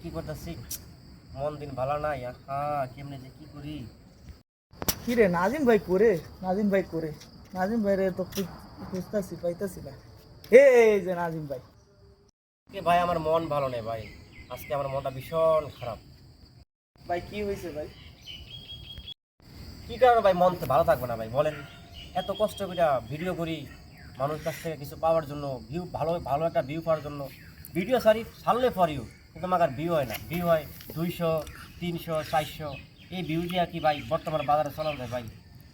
কি করতেছি, মন দিন ভালো নাই। হ্যাঁ, কেমনে যে কি করি। কি রে নাজিম ভাই করে নাজিম ভাই রে তো খুঁজতাছি পাইতাছি না। এই যে নাজিম ভাই। ভাই আমার মন ভালো নেই ভাই, আজকে আমার মনটা ভীষণ খারাপ। ভাই কি হয়েছে ভাই? কি কারণে ভাই মন তো ভালো থাকবে না ভাই বলেন? এত কষ্ট করে ভিডিও করি মানুষের কাছ থেকে কিছু পাওয়ার জন্য, ভিউ ভালো ভালো একটা ভিউ পাওয়ার জন্য। ভিডিও ছাড়লে ফর ইউ, কিন্তু আমার আর ভিউ হয় না। ভিউ হয় 200, 300, 400। এই ভিউ দিয়ে কি ভাই বর্তমান বাজারে চলা যায় ভাই?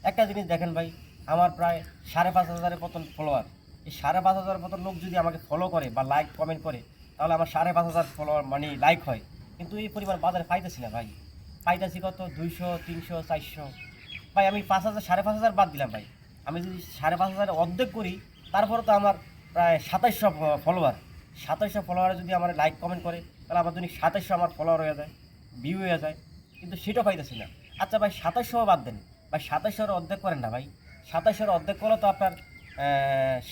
একটা জিনিস দেখেন ভাই, আমার প্রায় 5,500-এর মতন ফলোয়ার। এই 5,500 মতন লোক যদি আমাকে ফলো করে বা লাইক কমেন্ট করে, তাহলে আমার 5,500 ফলোয়ার মানে লাইক হয়। কিন্তু এই পরিমাণ বাজারে পাইতেছি না ভাই। পাইতেছি কত 200, 300, 400। ভাই আমি 5,000, 5,500 বাদ দিলাম ভাই। আমি যদি 5,500 অর্ধেক করি, তারপরে তো আমার প্রায় 2700 ফলোয়ার। 2700 ফলোয়ারে যদি আমার লাইক কমেন্ট করে, তাহলে আমার যদি 2700 আমার ফলোয়ার হয়ে যায়, ভিউ হয়ে যায়। কিন্তু সেটা পাইতেছি না। আচ্ছা ভাই 2700 বাদ দেন ভাই, 2700 অর্ধেক করেন না ভাই। 2700 অর্ধেক করলে তো আপনার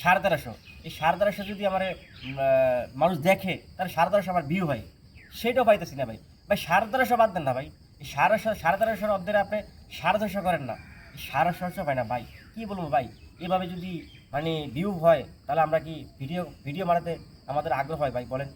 1350। এই 1350 যদি আমার মানুষ দেখে, তাহলে 1350 আমার ভিউ হয়। সেটাও পাইতেছি না ভাই। ভাই 1350 বাদ দেন না ভাই। এই 1350 অর্ধেক আপনি 650 করেন না, 650 পাই না ভাই। কি বলবো ভাই, এভাবে যদি মানে ভিউ হয়, তাহলে আমরা কি ভিডিও ভিডিও বানাতে আমাদের আগ্রহ হয় ভাই বলেন?